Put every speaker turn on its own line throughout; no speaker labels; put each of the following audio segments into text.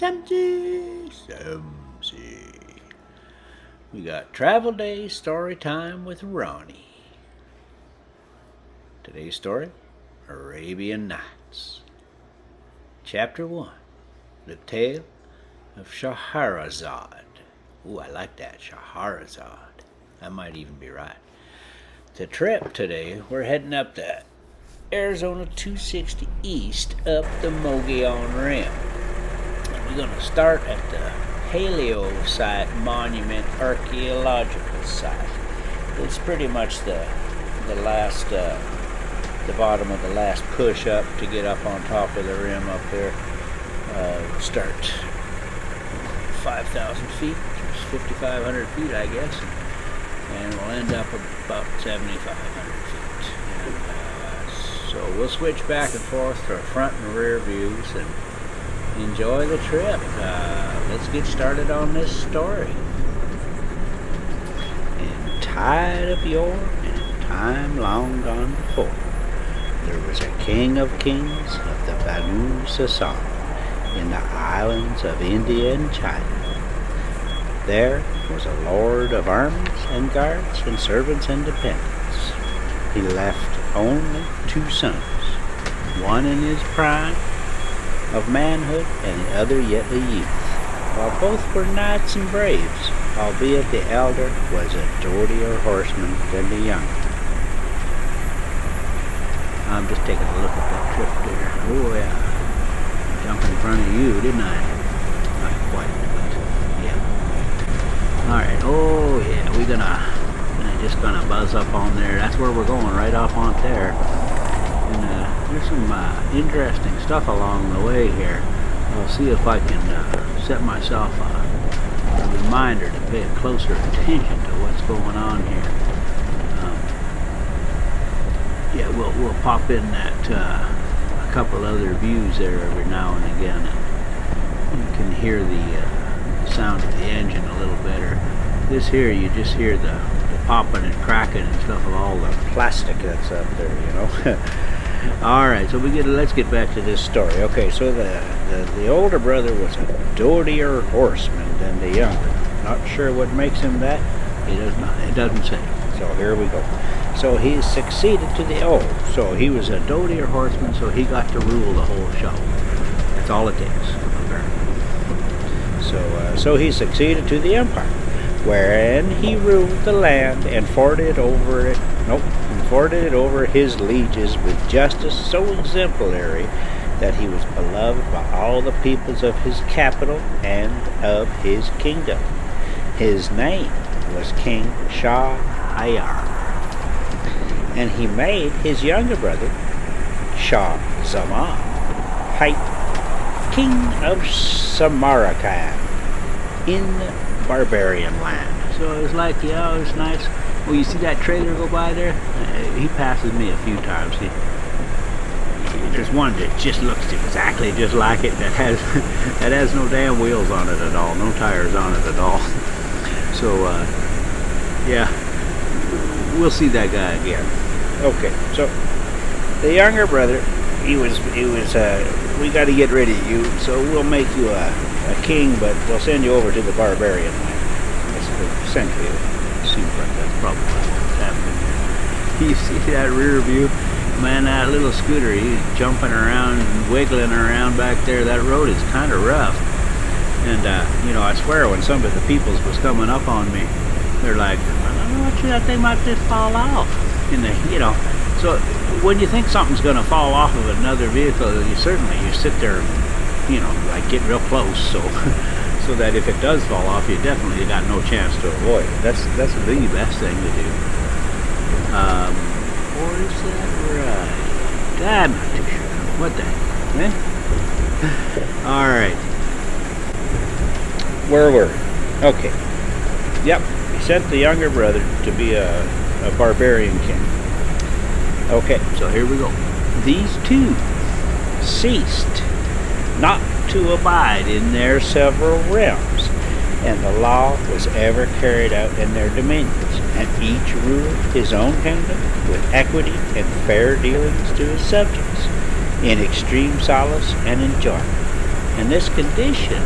Samsy. We got Travel Day Story Time with Ronnie. Today's story, Arabian Nights. Chapter 1, The Tale of Shahrazad. Ooh, I like that, Shahrazad. That might even be right. The trip today, we're heading up to Arizona 260 East up the Mogollon Rim. And we're going to start at the Paleo Site Monument Archaeological Site. It's pretty much the last, the bottom of the last push up to get up on top of the rim up there. Start 5,000 feet, which is 5,500 feet, I guess. And we'll end up about 7,500 feet. And, so we'll switch back and forth to our front and rear views and enjoy the trip. Let's get started on this story. In tide of yore, and in time long gone before, there was a king of kings of the Banu Sassan in the islands of India and China. There was a lord of armies and guards and servants and dependents. He left only 2 sons, one in his prime of manhood and the other yet a youth, while both were knights and braves, albeit the elder was a doughtier horseman than the younger. I'm just taking a look at that trip there. Oh yeah, jumped in front of you, didn't I? Not quite, but yeah. Alright, oh yeah, we're just gonna buzz up on there. That's where we're going, right off on there. And there's some interesting stuff along the way here. I'll see if I can set myself a reminder to pay closer attention to what's going on here. Yeah, we'll pop in that a couple other views there every now and again, and you can hear the sound of the engine a little better. This here, you just hear the popping and cracking and stuff of all the plastic that's up there, you know. All right, so let's get back to this story. Okay, so the older brother was a doughtier horseman than the younger. Not sure what makes him that. It doesn't say. So here we go. So he succeeded to the old. So he was a doughtier horseman, so he got to rule the whole show. That's all it takes, apparently. So he succeeded to the empire, wherein he ruled the land and forded over his lieges with justice so exemplary that he was beloved by all the peoples of his capital and of his kingdom. His name was King Shahryar, and he made his younger brother Shah Zaman King of Samarkand in Barbarian land. So it was like, yeah, it was nice. Well, you see that trailer go by there? He passes me a few times. There's one that just looks exactly just like it, that has no damn wheels on it at all, no tires on it at all. So yeah, we'll see that guy again. Okay, so the younger brother, he was we got to get rid of you, so we'll make you a king, but we'll send you over to the barbarian land. That's essentially it. Seems like that's probably what's happening here. You see that rear view? Man, that little scooter, he's jumping around and wiggling around back there. That road is kind of rough. And, you know, I swear when some of the peoples was coming up on me, they're like, I want you, that thing might just fall off. And they, you know, so when you think something's going to fall off of another vehicle, you sit there, you know, like get real close, so that if it does fall off, you definitely got no chance to avoid it. That's the best thing to do. Or is that right? I'm not too sure. What the heck? Eh? All right. Where were we? Okay. Yep. He sent the younger brother to be a barbarian king. Okay, so here we go. These two ceased not to abide in their several realms, and the law was ever carried out in their dominions, and each ruled his own kingdom with equity and fair dealings to his subjects, in extreme solace and enjoyment, and this condition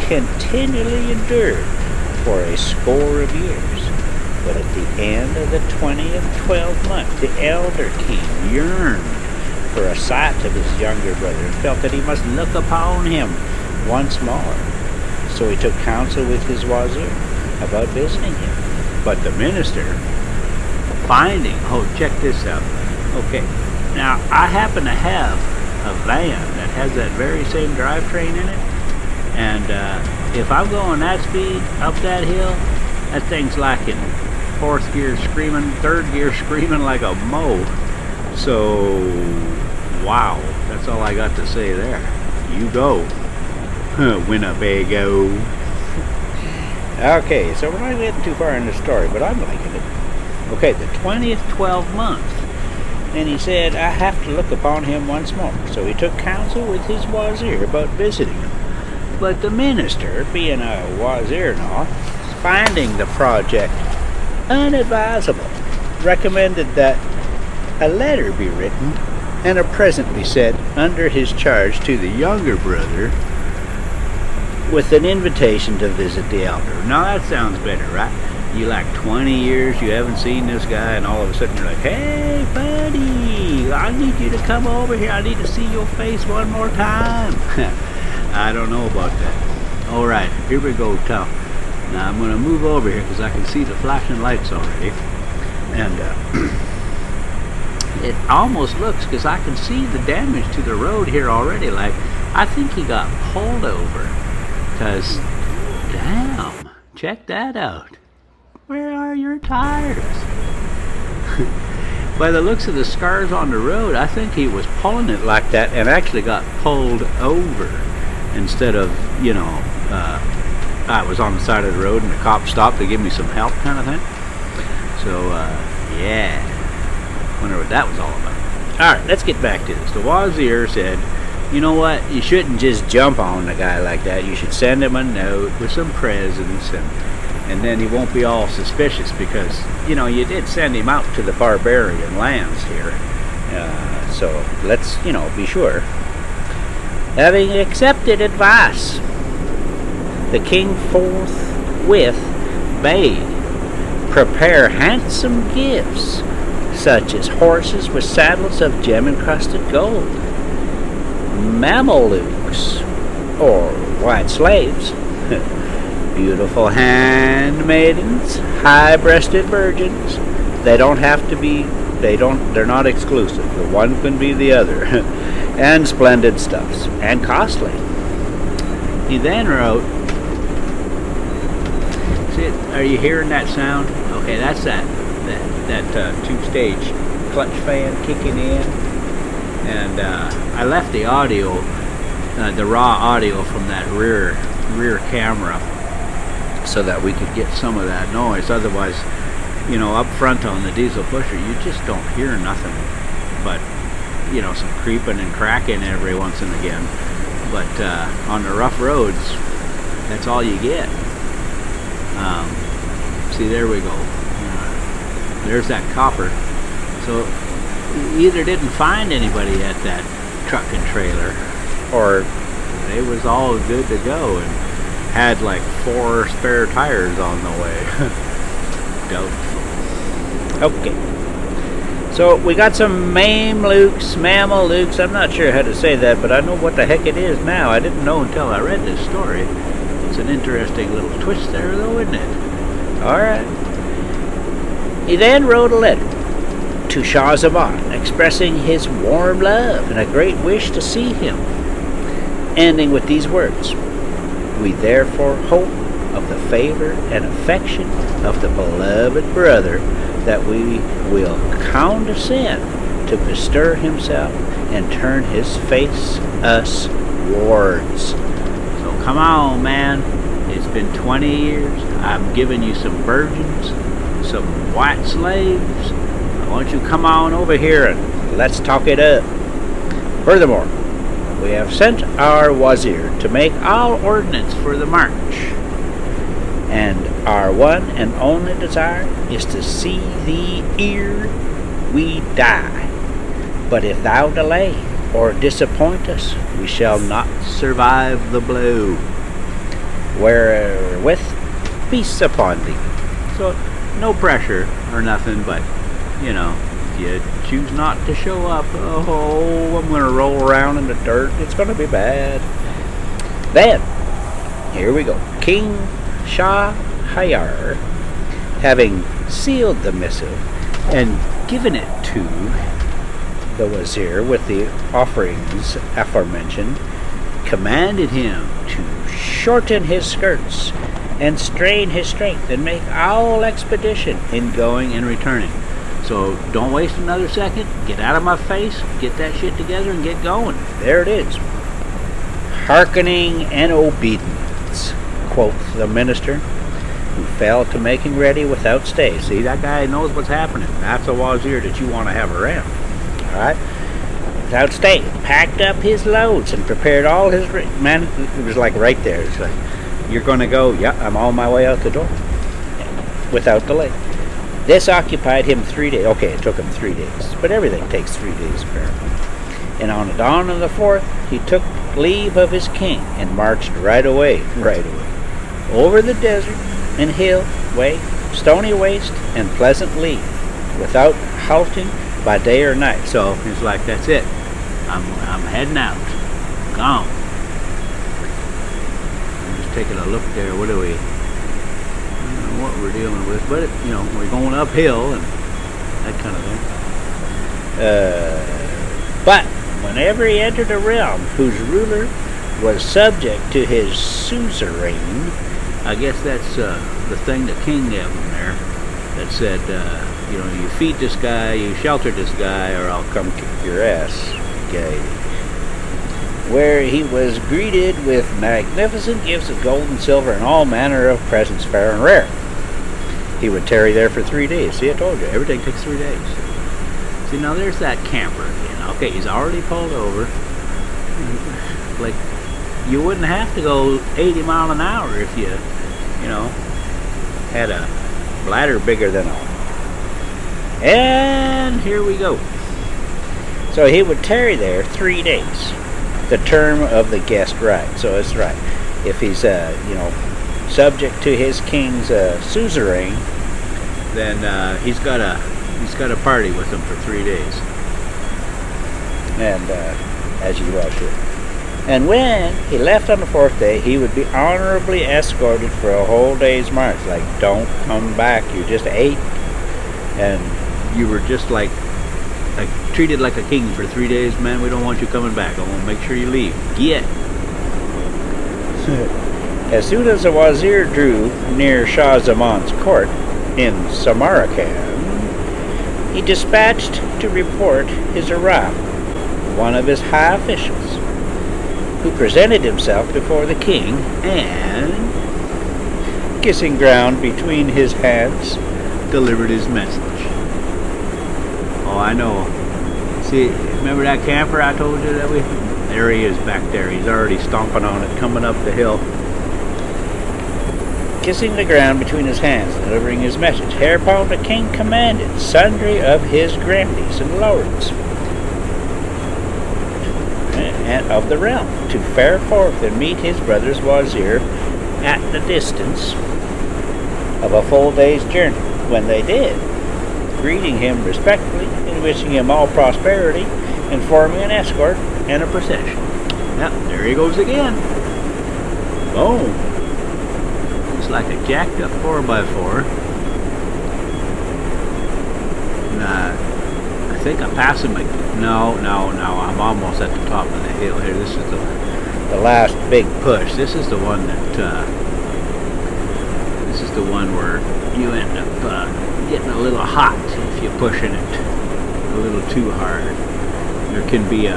continually endured for a score of years. But at the end of the 20th 12th month, the elder king yearned for a sight of his younger brother and felt that he must look upon him once more. So he took counsel with his wazir about visiting him. But the minister, check this out. Okay, now I happen to have a van that has that very same drivetrain in it, and if I'm going that speed up that hill, that thing's like in fourth gear screaming, third gear screaming like a mow. So, wow, that's all I got to say there. You go, Winnebago. Okay, so we're not getting too far in the story, but I'm liking it. Okay, the 20th 12th month. And he said, I have to look upon him once more. So he took counsel with his wazir about visiting him. But the minister, being a wazir now, finding the project unadvisable, recommended that a letter be written and a present be sent under his charge to the younger brother with an invitation to visit the elder. Now that sounds better, right? You like 20 years, you haven't seen this guy, and all of a sudden you're like, hey buddy, I need you to come over here. I need to see your face one more time. I don't know about that. All right, here we go, Tom. Now I'm going to move over here because I can see the flashing lights already. And it almost looks, because I can see the damage to the road here already, like I think he got pulled over. Because, damn, check that out. Where are your tires? By the looks of the scars on the road, I think he was pulling it like that and actually got pulled over instead of, I was on the side of the road and the cop stopped to give me some help kind of thing. So, yeah. Wonder what that was all about. Alright, let's get back to this. The wazir said, you know what, you shouldn't just jump on a guy like that. You should send him a note with some presents, and then he won't be all suspicious because, you did send him out to the barbarian lands here. So let's, be sure. Having accepted advice, the king forthwith bade prepare handsome gifts, such as horses with saddles of gem-encrusted gold, Mamelukes, or white slaves, beautiful handmaidens, high-breasted virgins. They don't have to be, they're not exclusive. The one can be the other. And splendid stuffs, and costly. He then wrote, see, are you hearing that sound? Okay, that's that two-stage clutch fan kicking in. And I left the audio, the raw audio from that rear camera so that we could get some of that noise. Otherwise, up front on the diesel pusher, you just don't hear nothing but, some creeping and cracking every once and again. But on the rough roads, that's all you get. See, there we go. There's that copper. So either didn't find anybody at that truck and trailer, or they was all good to go and had like 4 spare tires on the way. Doubtful. Okay. So we got some Mamelukes. I'm not sure how to say that, but I know what the heck it is now. I didn't know until I read this story. It's an interesting little twist there, though, isn't it? All right. He then wrote a letter to Shah Zaman, expressing his warm love and a great wish to see him, ending with these words: we therefore hope of the favor and affection of the beloved brother that we will condescend to bestir himself and turn his face us wards. So come on, man. It's been 20 years. I'm giving you some virgins, some white slaves. I want you to come on over here and let's talk it up. Furthermore, we have sent our wazir to make all ordnance for the march, and our one and only desire is to see thee ere we die. But if thou delay, or disappoint us, we shall not survive the blow. Wherewith peace upon thee. So no pressure or nothing, but if you choose not to show up, oh, I'm gonna roll around in the dirt. It's gonna be bad. Then, here we go. King Shahryar, having sealed the missive and given it to the wazir with the offerings aforementioned, commanded him to shorten his skirts and strain his strength and make all expedition in going and returning. So don't waste another second. Get out of my face. Get that shit together and get going. There it is. Hearkening and obedience, quoth the minister, who fell to making ready without stay. See, that guy knows what's happening. That's a wazir that you want to have around. All right? Without stay, packed up his loads and prepared all his... Man, it was like right there. It's like, you're going to go, yeah, I'm on my way out the door. Without delay. This occupied him 3 days. Okay, it took him 3 days. But everything takes 3 days, apparently. And on the dawn of the 4th, he took leave of his king and marched right away, over the desert and hill way, stony waste and pleasant lea, without halting by day or night. So it's like, that's it. I'm heading out. Gone. I'm just taking a look there. What do we? I don't know what we're dealing with, but we're going uphill and that kind of thing. But whenever he entered a realm whose ruler was subject to his suzerain, I guess that's the thing the king gave him there, that said, you feed this guy, you shelter this guy, or I'll come kick your ass, guy. Where he was greeted with magnificent gifts of gold and silver and all manner of presents fair and rare. He would tarry there for 3 days. See, I told you, everything takes 3 days. See, now there's that camper again. Okay, he's already pulled over. Like, you wouldn't have to go 80 miles an hour if you had a bladder bigger than a... And here we go. So he would tarry there 3 days, the term of the guest ride. So it's right. If he's, subject to his king's suzerain, then he's got a party with him for 3 days. And as you well should. And when he left on the 4th day, he would be honorably escorted for a whole day's march. Like, don't come back. You just ate, and you were just like treated like a king for 3 days. Man, we don't want you coming back. I want to make sure you leave. Get. As soon as the wazir drew near Shah Zaman's court in Samarkand, he dispatched to report his arrival one of his high officials, who presented himself before the king and, kissing ground between his hands, delivered his message. Oh, I know. See, remember that camper I told you that we... There he is back there. He's already stomping on it, coming up the hill. Kissing the ground between his hands, delivering his message. Hereupon the king commanded sundry of his grandees and lords and of the realm to fare forth and meet his brother's wazir at the distance of a full day's journey. When they did, greeting him respectfully and wishing him all prosperity, and forming an escort and a procession. Yep, there he goes again. Boom. Looks like a jacked up 4x4. Nah, I think I'm passing my... No, I'm almost at the top of the hill here. This is the last big push. This is the one that... this is the one where you end up getting a little hot if you're pushing it a little too hard. There can be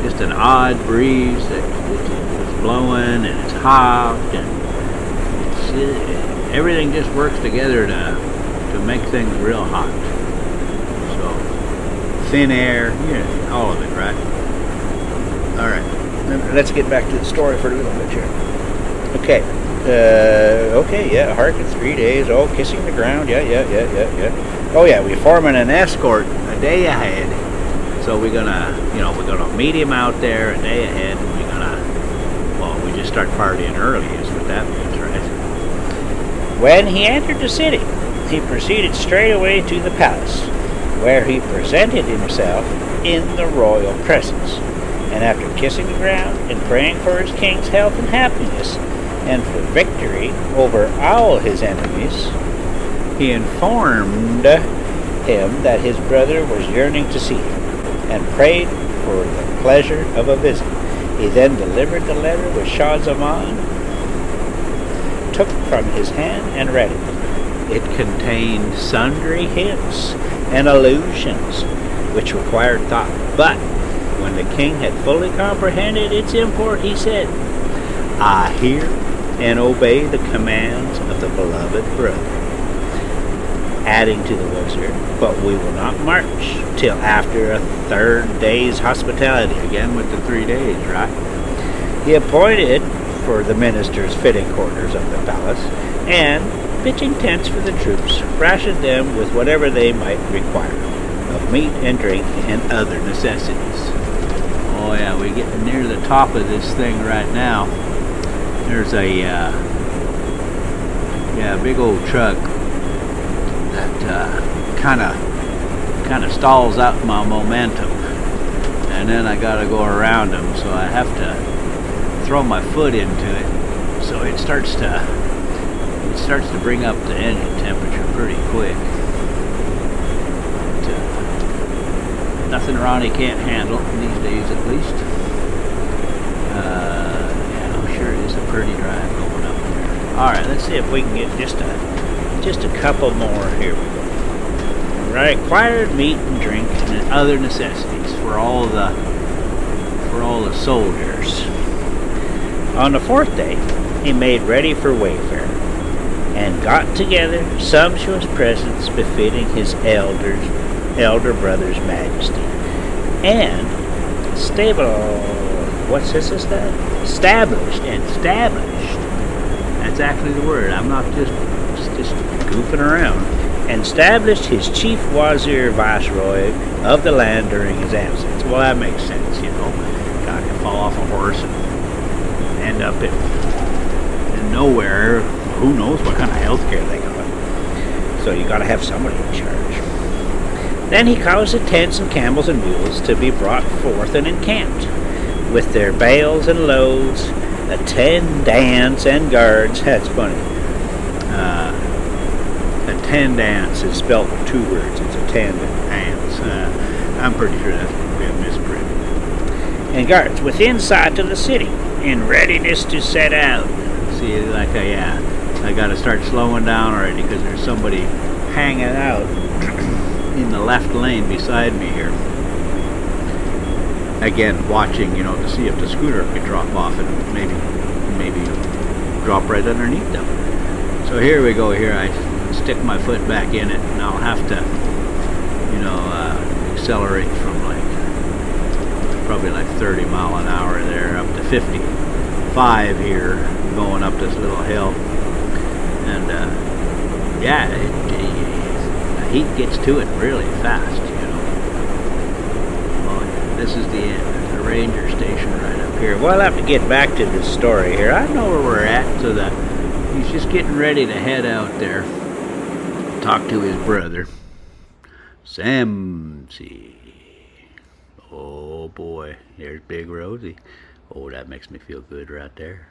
just an odd breeze that it's blowing and it's hot, and everything just works together to make things real hot. So thin air, all of it, right? All right, let's get back to the story for a little bit here. Okay. Hearken 3 days. Oh, kissing the ground. Yeah. Oh, yeah, we're forming an escort a day ahead. So we're gonna meet him out there a day ahead, and we just start partying early, is what that means, right? When he entered the city, he proceeded straight away to the palace, where he presented himself in the royal presence, and after kissing the ground and praying for his king's health and happiness, and for victory over all his enemies, he informed him that his brother was yearning to see him, and prayed for the pleasure of a visit. He then delivered the letter which Shah Zaman took from his hand and read it. It contained sundry hints and allusions which required thought, but when the king had fully comprehended its import, he said, "I hear and obey the commands of the beloved brother." Adding to the wizard, "But we will not march till after a third day's hospitality," again with the 3 days, right? He appointed for the ministers fitting quarters of the palace, and pitching tents for the troops, rationed them with whatever they might require of meat and drink and other necessities. Oh yeah, we're getting near the top of this thing right now. There's a big old truck that kind of stalls out my momentum, and then I gotta go around them, so I have to throw my foot into it, so it starts to bring up the engine temperature pretty quick. But, nothing Ronnie can't handle these days, at least. Yeah, I'm sure it is a pretty drive going up there. All right, let's see if we can get just a couple more. Here we go. Required meat and drink and other necessities for all the soldiers. On the 4th day, he made ready for wayfaring, and got together sumptuous presents befitting his elder brother's majesty, and established. That's actually the word. I'm not just goofing around. And established his chief wazir viceroy of the land during his absence. Well, that makes sense, you know. Guy can fall off a horse and end up in nowhere. Who knows what kind of health care they got. So you got to have somebody in charge. Then he caused the tents and camels and mules to be brought forth and encamped, with their bales and loads, attendants and guards. That's funny. Attendants is spelled with 2 words. It's attendants. I'm pretty sure that's going to be a misprint. And guards within sight of the city, in readiness to set out. See, like I got to start slowing down already because there's somebody hanging out in the left lane beside me here. Again, watching, to see if the scooter could drop off and maybe drop right underneath them. So here we go. Here I stick my foot back in it, and I'll have to, accelerate from probably 30 mile an hour there up to 55 here, going up this little hill. And the heat gets to it really fast, Well, this is the end. There's a ranger station right up here. Well, I'll have to get back to this story here. I know where we're at, so that he's just getting ready to head out there, talk to his brother, Samsy. Oh boy, there's Big Rosie. Oh, that makes me feel good right there.